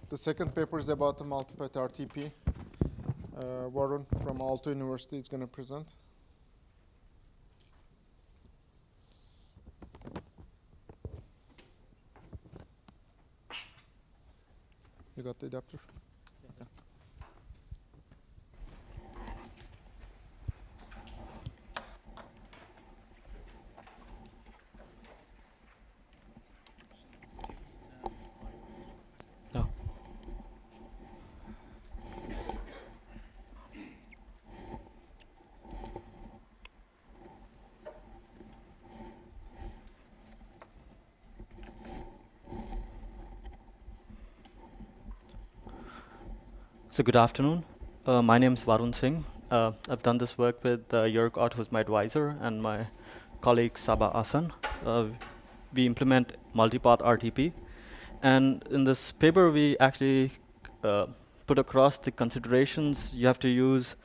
The second paper is about the Multipath RTP. Varun from Aalto University is going to present. You got the adapter? Okay. No. So good afternoon. My name is Varun Singh. I've done this work with Jörg Ott, who's my advisor, and my colleague Saba Asan. We implement Multipath RTP. And in this paper, we actually put across the considerations you have to use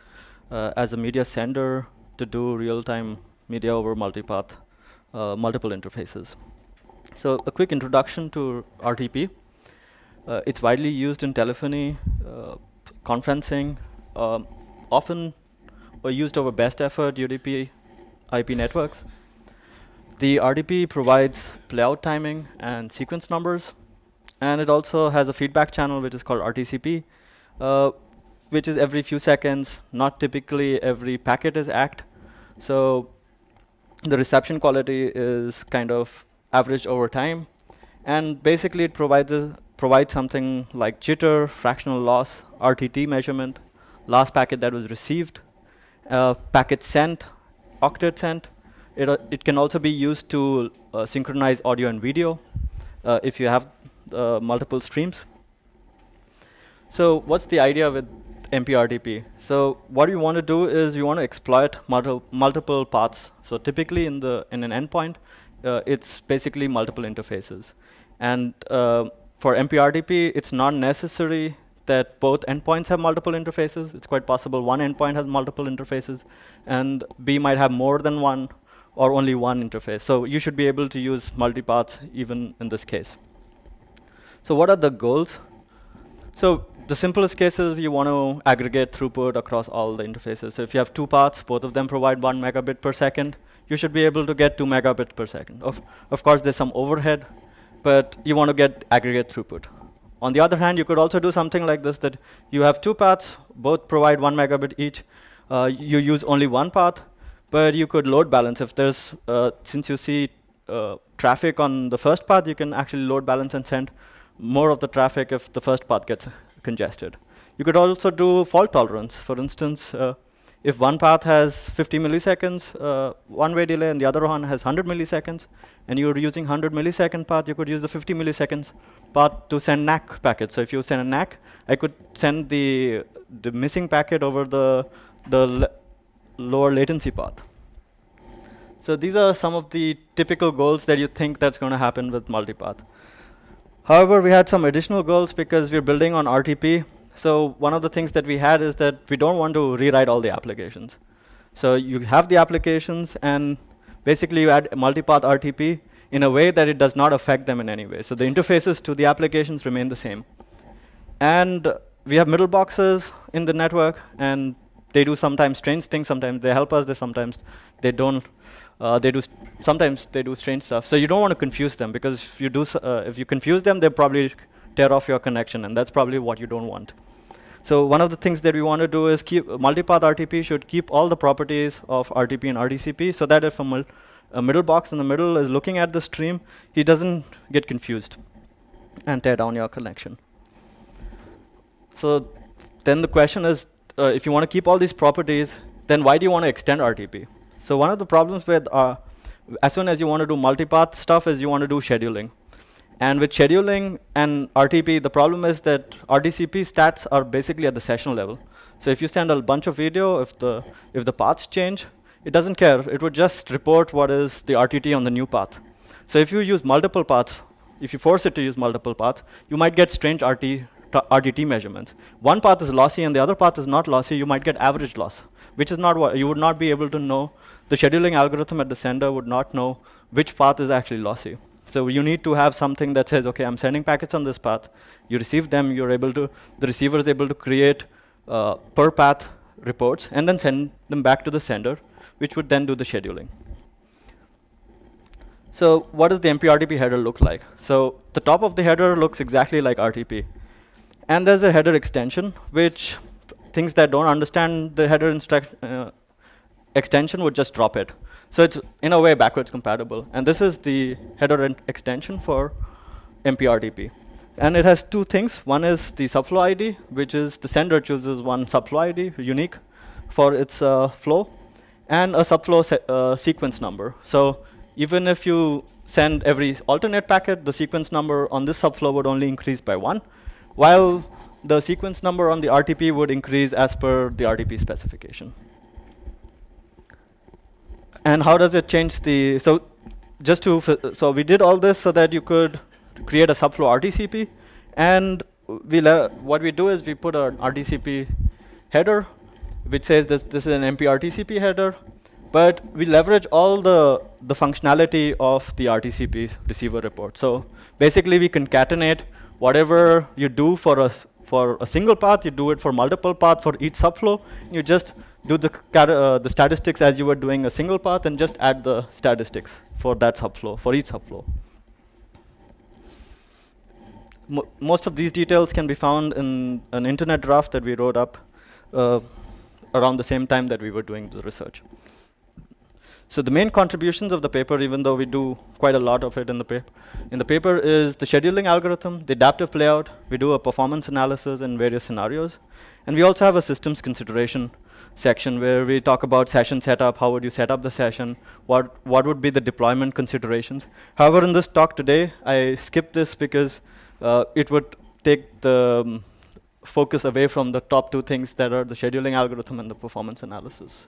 as a media sender to do real-time media over multipath, multiple interfaces. So a quick introduction to RTP. It's widely used in telephony, conferencing, often used over best effort UDP IP networks. The RTP provides playout timing and sequence numbers, and it also has a feedback channel which is called RTCP, which is every few seconds, not typically every packet is ACT. So the reception quality is kind of averaged over time, and basically it provides something like jitter, fractional loss, RTT measurement, last packet that was received, packet sent, octet sent. It can also be used to synchronize audio and video if you have multiple streams. So what's the idea with MPRTP? So what you want to do is you want to exploit multiple paths. So typically in an endpoint, it's basically multiple interfaces. And for MPRTP, it's not necessary that both endpoints have multiple interfaces. It's quite possible one endpoint has multiple interfaces, and B might have more than one, or only one interface. So you should be able to use multipaths even in this case. So what are the goals? So the simplest case is you want to aggregate throughput across all the interfaces. So if you have two paths, both of them provide 1 megabit per second, you should be able to get 2 megabits per second. Of course, there's some overhead, but you want to get aggregate throughput. On the other hand, you could also do something like this, that you have two paths, both provide 1 megabit each. You use only one path, but you could load balance. If there's, since you see traffic on the first path, you can actually load balance and send more of the traffic if the first path gets congested. You could also do fault tolerance. For instance, if one path has 50 milliseconds one-way delay and the other one has 100 milliseconds, and you're using 100 millisecond path, you could use the 50 milliseconds path to send NAC packets. So if you send a NAC, I could send the missing packet over the lower latency path. So these are some of the typical goals that you think that's going to happen with multipath. However, we had some additional goals because we're building on RTP. So one of the things that we had is that we don't want to rewrite all the applications. So you have the applications, and basically you add multipath RTP in a way that it does not affect them in any way. So the interfaces to the applications remain the same. And we have middle boxes in the network, and they do sometimes strange things. Sometimes they help us. Sometimes they don't. Sometimes they do strange stuff. So you don't want to confuse them, because if you confuse them, they'll probably tear off your connection, and that's probably what you don't want. So one of the things that we want to do is keep multipath RTP should keep all the properties of RTP and RTCP, so that if a middle box in the middle is looking at the stream, he doesn't get confused and tear down your connection. So then the question is, if you want to keep all these properties, then why do you want to extend RTP? So one of the problems with as soon as you want to do multipath stuff is you want to do scheduling. And with scheduling and RTP, the problem is that RTCP stats are basically at the session level. So if you send a bunch of video, if the paths change, it doesn't care. It would just report what is the RTT on the new path. So if you use multiple paths, if you force it to use multiple paths, you might get strange RTT measurements. One path is lossy and the other path is not lossy. You might get average loss, which is not what you would not be able to know. The scheduling algorithm at the sender would not know which path is actually lossy. So you need to have something that says, okay, I'm sending packets on this path. You receive them, the receiver is able to create per path reports and then send them back to the sender, which would then do the scheduling. So what does the MPRTP header look like? So the top of the header looks exactly like RTP. And there's a header extension, which things that don't understand the header extension would just drop it. So it's, in a way, backwards compatible. And this is the header extension for MPRTP. And it has two things. One is the subflow ID, which is the sender chooses one subflow ID, unique, for its flow, and a subflow sequence number. So even if you send every alternate packet, the sequence number on this subflow would only increase by 1, while the sequence number on the RTP would increase as per the RTP specification. And how does it change the, so we did all this so that you could create a subflow RTCP, and what we do is we put an RTCP header, which says this is an MPRTCP header, but we leverage all the functionality of the RTCP receiver report. So basically, we concatenate whatever you do for a single path, you do it for multiple paths for each subflow. You just do the statistics as you were doing a single path, and just add the statistics for that subflow, for each subflow. Most of these details can be found in an internet draft that we wrote up around the same time that we were doing the research. So the main contributions of the paper, even though we do quite a lot of it in the paper, is the scheduling algorithm, the adaptive playout. We do a performance analysis in various scenarios. And we also have a systems consideration section where we talk about session setup, how would you set up the session, what would be the deployment considerations. However, in this talk today, I skipped this because it would take the focus away from the top two things that are the scheduling algorithm and the performance analysis.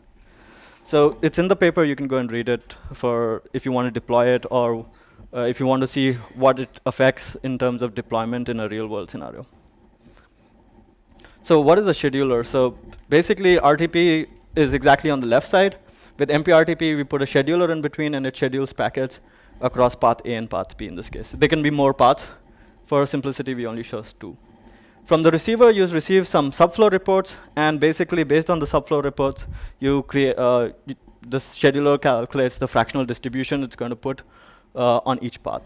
So it's in the paper. You can go and read it for if you want to deploy it, or if you want to see what it affects in terms of deployment in a real-world scenario. So what is a scheduler? So basically, RTP is exactly on the left side. With MPRTP, we put a scheduler in between, and it schedules packets across path A and path B in this case. There can be more paths. For simplicity, we only show 2. From the receiver, you receive some subflow reports, and basically, based on the subflow reports, you create the scheduler calculates the fractional distribution it's going to put on each path.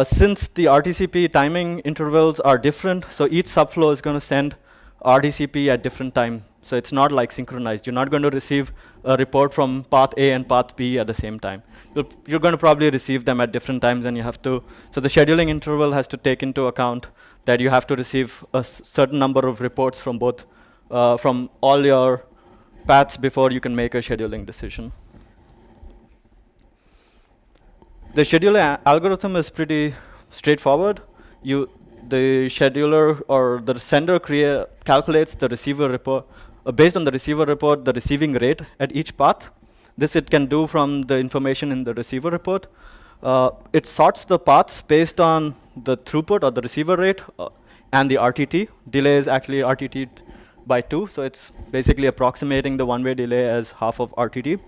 Since the RTCP timing intervals are different, so each subflow is going to send RTCP at different time. So it's not like synchronized. You're not going to receive a report from path A and path B at the same time. You're going to probably receive them at different times, and you have to. So the scheduling interval has to take into account that you have to receive a certain number of reports from both, from all your paths before you can make a scheduling decision. The scheduler algorithm is pretty straightforward. The scheduler or the sender calculates the receiver report, based on the receiver report, the receiving rate at each path. This it can do from the information in the receiver report. It sorts the paths based on the throughput or the receiver rate and the RTT. Delay is actually RTT by 2, so it's basically approximating the one-way delay as half of RTT.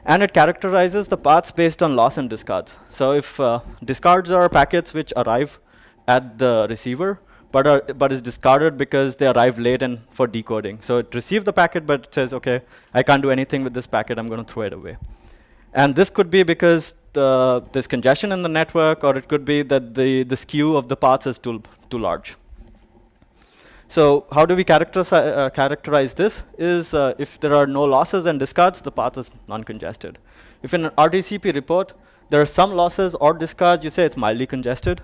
And it characterizes the paths based on loss and discards. So if discards are packets which arrive at the receiver, but is discarded because they arrive late and for decoding. So it received the packet, but it says, OK, I can't do anything with this packet. I'm going to throw it away. And this could be because there's congestion in the network, or it could be that the skew of the paths is too large. So how do we characterize this? Is if there are no losses and discards, the path is non-congested. If in an RTCP report, there are some losses or discards, you say it's mildly congested.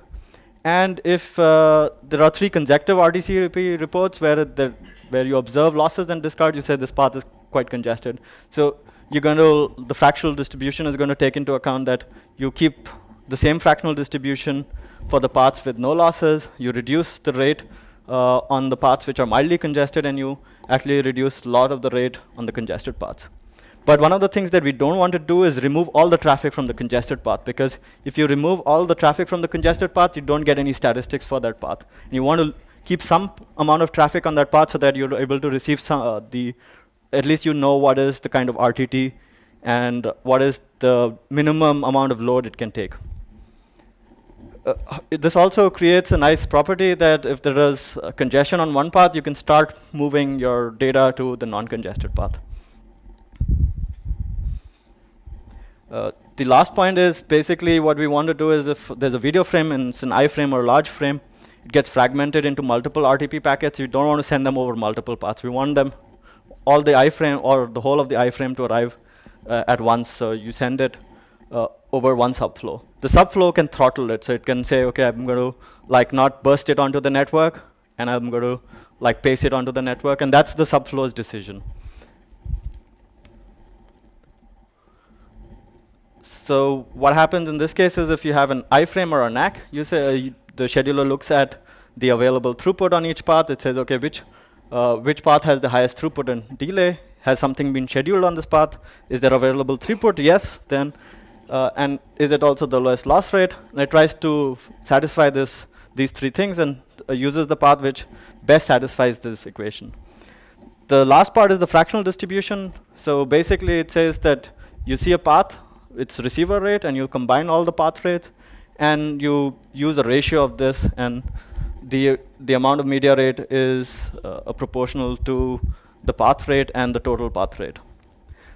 And if there are 3 consecutive RTCP reports where you observe losses and discards, you say this path is quite congested. So the fractional distribution is going to take into account that you keep the same fractional distribution for the paths with no losses. You reduce the rate on the paths which are mildly congested, and you actually reduce a lot of the rate on the congested paths. But one of the things that we don't want to do is remove all the traffic from the congested path, because if you remove all the traffic from the congested path, you don't get any statistics for that path. And you want to keep some amount of traffic on that path so that you're able to receive some, at least you know what is the kind of RTT and what is the minimum amount of load it can take. this also creates a nice property that if there is congestion on one path, you can start moving your data to the non-congested path. The last point is basically what we want to do is if there's a video frame and it's an iframe or a large frame, it gets fragmented into multiple RTP packets. You don't want to send them over multiple paths. We want them, all the iframe or the whole of the iframe to arrive at once. So you send it over one subflow. The subflow can throttle it. So it can say, OK, I'm going to like not burst it onto the network, and I'm going to like paste it onto the network. And that's the subflow's decision. So what happens in this case is if you have an iframe or a NAC, you say the scheduler looks at the available throughput on each path. It says, OK, which path has the highest throughput and delay? Has something been scheduled on this path? Is there available throughput? Yes. Then, and is it also the lowest loss rate? And it tries to satisfy these three things and uses the path which best satisfies this equation. The last part is the fractional distribution. So basically, it says that you see a path, its receiver rate, and you combine all the path rates, and you use a ratio of this, and the amount of media rate is proportional to the path rate and the total path rate.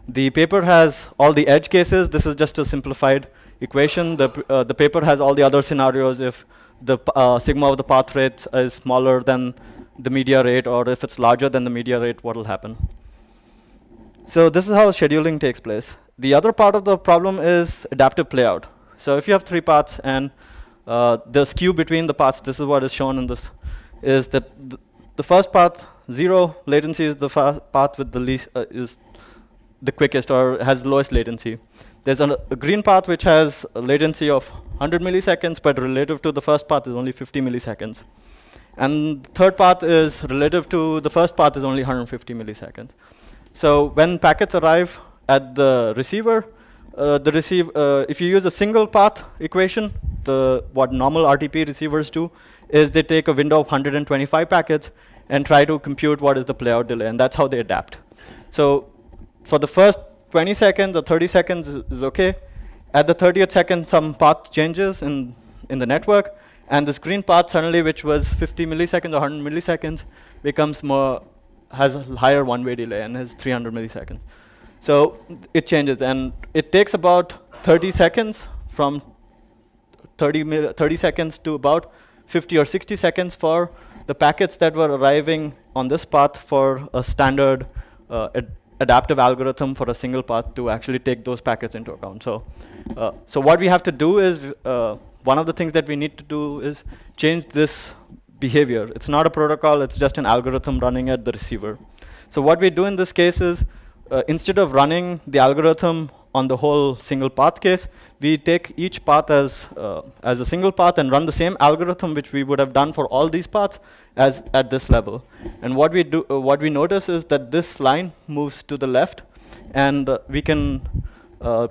The paper has all the edge cases. This is just a simplified equation. The paper has all the other scenarios if the sigma of the path rate is smaller than the media rate, or if it's larger than the media rate, what will happen. So this is how scheduling takes place. The other part of the problem is adaptive playout. So if you have three paths and the skew between the paths, this is what is shown in this, is that the first path, 0 latency, is the path with the least, is the quickest or has the lowest latency. There's a green path which has a latency of 100 milliseconds, but relative to the first path is only 50 milliseconds. And the third path is relative to the first path is only 150 milliseconds. So when packets arrive at the receiver, if you use a single path equation, what normal RTP receivers do is they take a window of 125 packets and try to compute what is the playout delay, and that's how they adapt. So for the first 20 seconds or 30 seconds is OK. At the 30th second, some path changes in the network, and this green path suddenly, which was 50 milliseconds or 100 milliseconds, becomes has a higher one-way delay and has 300 milliseconds. So it changes, and it takes about 30 seconds from 30 seconds to about 50 or 60 seconds for the packets that were arriving on this path for a standard adaptive algorithm for a single path to actually take those packets into account. So, so what we have to do is, one of the things that we need to do is change this behavior. It's not a protocol, it's just an algorithm running at the receiver. So what we do in this case is, instead of running the algorithm on the whole single path case, we take each path as a single path and run the same algorithm which we would have done for all these paths as at this level. And what we do, what we notice is that this line moves to the left, and we can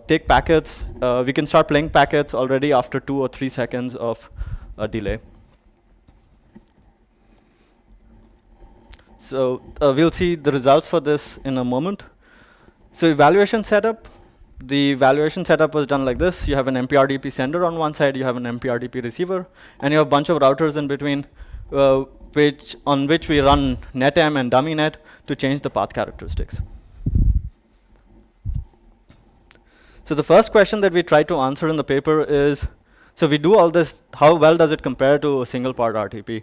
take packets. We can start playing packets already after 2 or 3 seconds of delay. So we'll see the results for this in a moment. So evaluation setup. The evaluation setup was done like this. You have an MPRTP sender on one side, you have an MPRTP receiver, and you have a bunch of routers in between, on which we run netm and dummynet to change the path characteristics. So the first question that we try to answer in the paper is, so we do all this, how well does it compare to a single part RTP?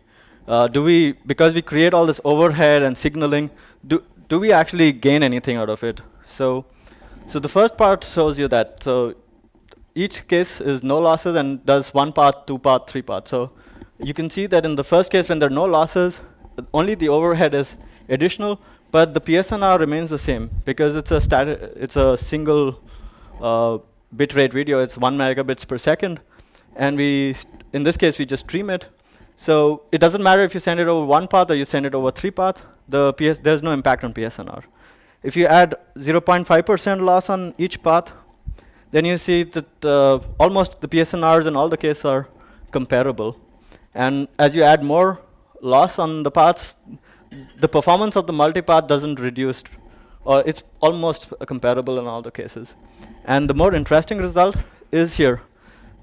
Because we create all this overhead and signaling, do we actually gain anything out of it? So the first part shows you that. So each case is no losses and does 1 path, 2 path, 3 path. So you can see that in the first case, when there are no losses, only the overhead is additional, but the PSNR remains the same because it's a single bit rate video. It's 1 megabits per second, and in this case we just stream it. So it doesn't matter if you send it over 1 path or you send it over 3 paths. There's no impact on PSNR. If you add 0.5% loss on each path, then you see that almost the PSNRs in all the cases are comparable. And as you add more loss on the paths, the performance of the multipath doesn't reduce, or it's almost comparable in all the cases. And the more interesting result is here,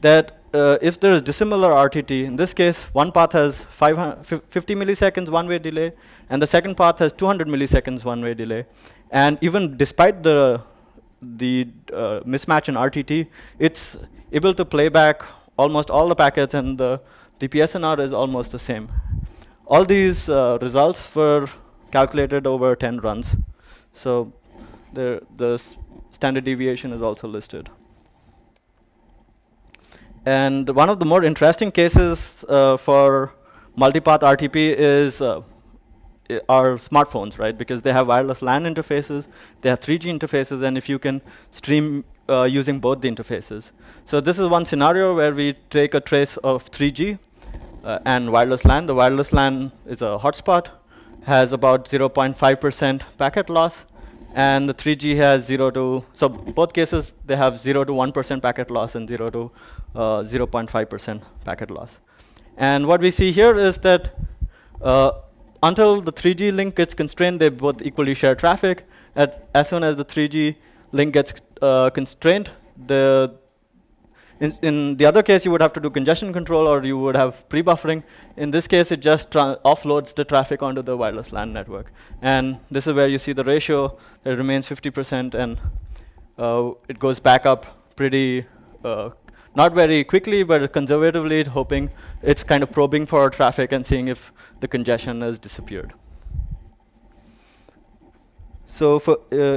that if there is dissimilar RTT, in this case, one path has 50 milliseconds one-way delay, and the second path has 200 milliseconds one-way delay. And even despite the mismatch in RTT, it's able to play back almost all the packets, and the PSNR is almost the same. All these results were calculated over 10 runs. So the standard deviation is also listed. And one of the more interesting cases for multipath RTP is our smartphones, right? Because they have wireless LAN interfaces, they have 3G interfaces, and if you can stream using both the interfaces. So this is one scenario where we take a trace of 3G and wireless LAN. The wireless LAN is a hotspot, has about 0.5% packet loss, and the 3G has 0 to, so both cases, they have 0 to 1% packet loss and 0 to 0.5% packet loss. And what we see here is that until the 3G link gets constrained, they both equally share traffic. As soon as the 3G link gets constrained, in the other case, you would have to do congestion control, or you would have pre-buffering. In this case, it just offloads the traffic onto the wireless LAN network. And this is where you see the ratio. It remains 50%, and it goes back up pretty, not very quickly, but conservatively, hoping it's kind of probing for traffic and seeing if the congestion has disappeared. So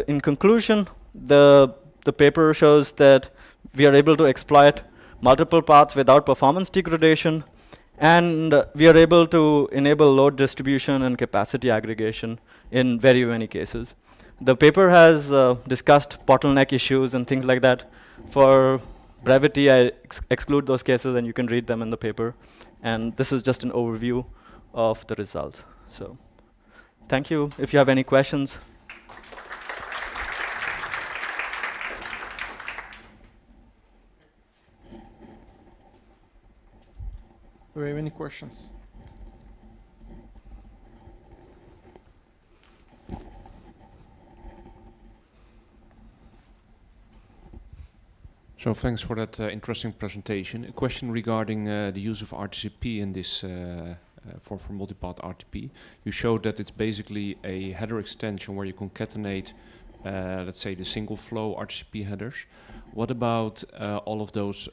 in conclusion, the paper shows that we are able to exploit multiple paths without performance degradation, and we are able to enable load distribution and capacity aggregation in very many cases. The paper has discussed bottleneck issues and things like that. For brevity, I exclude those cases, and you can read them in the paper. And this is just an overview of the results. So thank you. If you have any questions. Do we have any questions? So thanks for that interesting presentation. A question regarding the use of RTCP in this for multipath RTP. You showed that it's basically a header extension where you concatenate, let's say, the single flow RTCP headers. What about all of those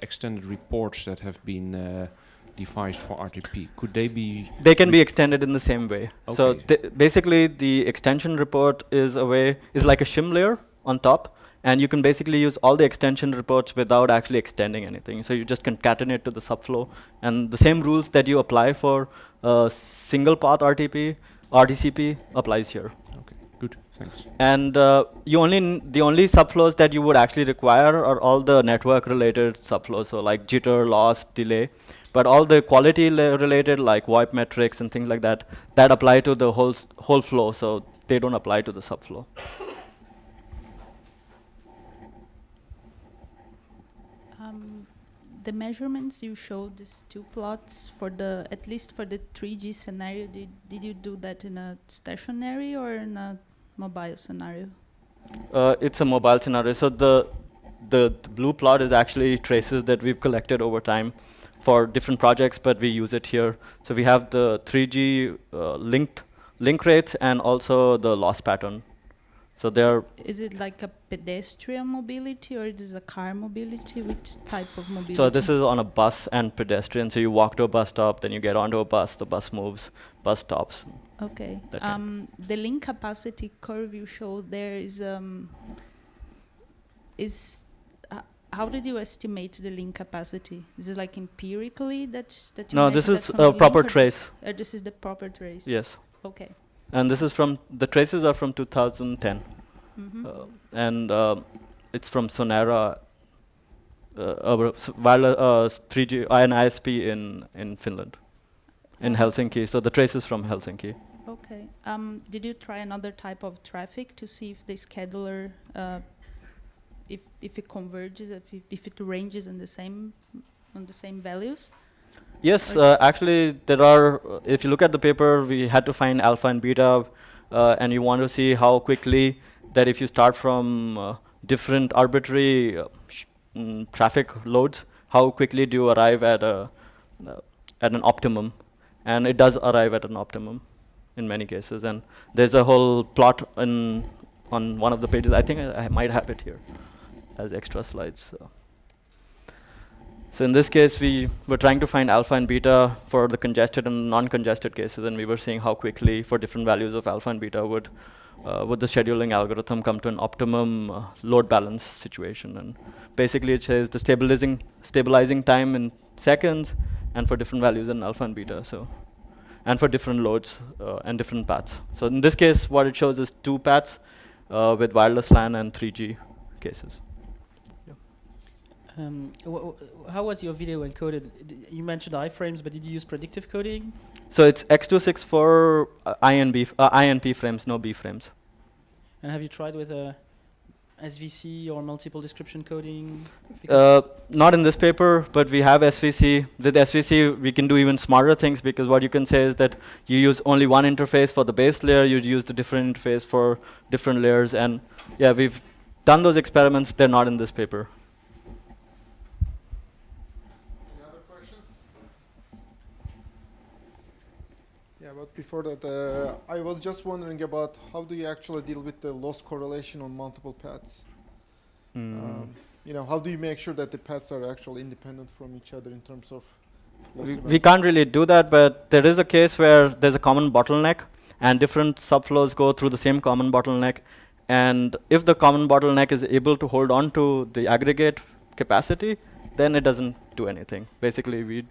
extended reports that have been devised for RTP? Could they be? They can be extended in the same way. Okay. So basically, the extension report is like a shim layer on top, and you can basically use all the extension reports without actually extending anything. So you just concatenate to the subflow, and the same rules that you apply for single path RTCP applies here. Okay, good, thanks. And the only subflows that you would actually require are all the network-related subflows, so like jitter, loss, delay. But all the quality-related, like VoIP metrics and things like that, that apply to the whole flow, so they don't apply to the subflow. The measurements you showed, these two plots for at least for the 3G scenario, did you do that in a stationary or in a mobile scenario? It's a mobile scenario. So the blue plot is actually traces that we've collected over time for different projects, but we use it here. So we have the 3G link rates and also the loss pattern. So there. Is it like a pedestrian mobility, or it is a car mobility? Which type of mobility? So this is on a bus and pedestrian. So you walk to a bus stop, then you get onto a bus, the bus moves, bus stops. Okay. The link capacity curve you showed there is how did you estimate the link capacity? Is it like empirically that you? No, this is a proper trace. This is the proper trace. Yes. Okay. And this is the traces are from 2010. Mm-hmm. And it's from Sonera, wireless 3G ISP in Finland, in Helsinki. So the trace is from Helsinki. Okay. Did you try another type of traffic to see if the scheduler, if it converges, if it ranges on the same values? Yes, actually there are, if you look at the paper, we had to find alpha and beta, and you want to see how quickly that if you start from different arbitrary traffic loads how quickly do you arrive at an optimum, and it does arrive at an optimum in many cases. And there's a whole plot on one of the pages. I think I might have it here as extra slides. So in this case, we were trying to find alpha and beta for the congested and non-congested cases, and we were seeing how quickly, for different values of alpha and beta, would the scheduling algorithm come to an optimum load balance situation. And basically, it says the stabilizing time in seconds, and for different values in alpha and beta. So, and for different loads and different paths. So in this case, what it shows is 2 paths with wireless LAN and 3G cases. How was your video encoded? You mentioned iframes, but did you use predictive coding? So it's x86 for I and P frames, no B frames. And have you tried with SVC or multiple description coding? Not in this paper, but we have SVC. With SVC, we can do even smarter things, because what you can say is that you use only one interface for the base layer, you use the different interface for different layers. And yeah, we've done those experiments. They're not in this paper. Yeah, but before that, I was just wondering about how do you actually deal with the loss correlation on multiple paths? You know, how do you make sure that the paths are actually independent from each other in terms of loss events? We can't really do that, but there is a case where there's a common bottleneck, and different subflows go through the same common bottleneck. And if the common bottleneck is able to hold on to the aggregate capacity, then it doesn't do anything. Basically, we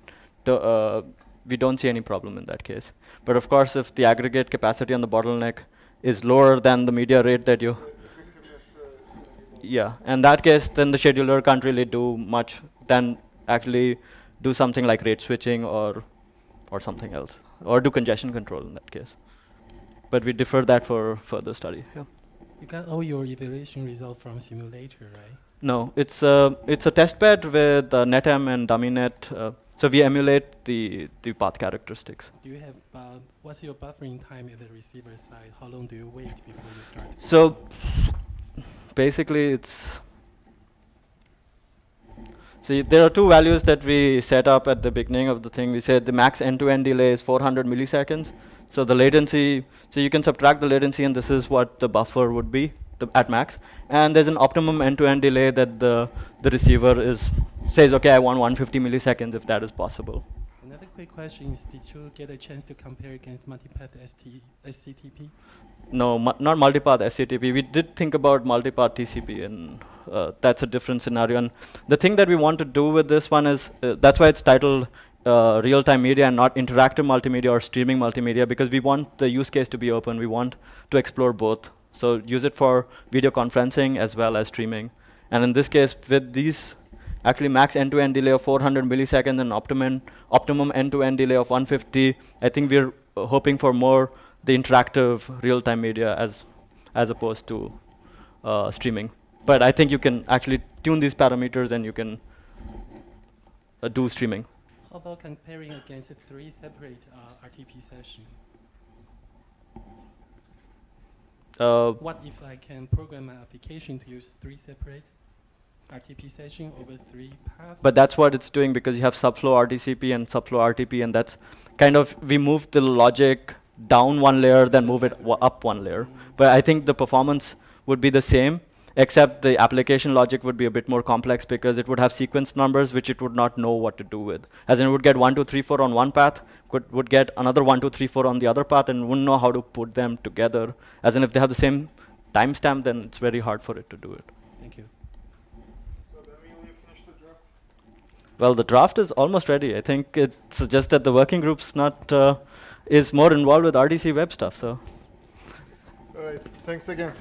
don't see any problem in that case. But of course, if the aggregate capacity on the bottleneck is lower than the media rate that you... Yeah, in that case, then the scheduler can't really do much than actually do something like rate switching or something else, or do congestion control in that case. But we defer that for further study. Yeah. You got all your evaluation results from simulator, right? No, it's a test bed with NetM and DummyNet. So we emulate the path characteristics. Do you have what's your buffering time at the receiver side? How long do you wait before you start? So basically, there are 2 values that we set up at the beginning of the thing. We said the max end-to-end delay is 400 milliseconds. So the latency, so you can subtract the latency, and this is what the buffer would be at max. And there's an optimum end-to-end delay that the receiver says, okay, I want 150 milliseconds if that is possible. Another quick question is, did you get a chance to compare against Multipath SCTP? No, not Multipath SCTP. We did think about Multipath TCP, and that's a different scenario. And the thing that we want to do with this one is, that's why it's titled real-time media and not interactive multimedia or streaming multimedia, because we want the use case to be open. We want to explore both. So use it for video conferencing as well as streaming. And in this case, with these actually max end-to-end delay of 400 milliseconds and optimum end-to-end delay of 150, I think we're hoping for more the interactive real-time media as opposed to streaming. But I think you can actually tune these parameters and you can do streaming. How about comparing against 3 separate RTP sessions? What if I can program my application to use 3 separate RTP sessions over 3 paths? But that's what it's doing, because you have subflow RTCP and subflow RTP, and that's kind of, we moved the logic down 1 layer, then move it up 1 layer. But I think the performance would be the same, except the application logic would be a bit more complex, because it would have sequence numbers which it would not know what to do with. As in, it would get 1, 2, 3, 4 on one path, would get another 1, 2, 3, 4 on the other path, and wouldn't know how to put them together. As in, if they have the same timestamp, then it's very hard for it to do it. Thank you. So then will you finish the draft? Well, the draft is almost ready. I think it suggests that the working group's is more involved with RDC web stuff. So. All right, thanks again.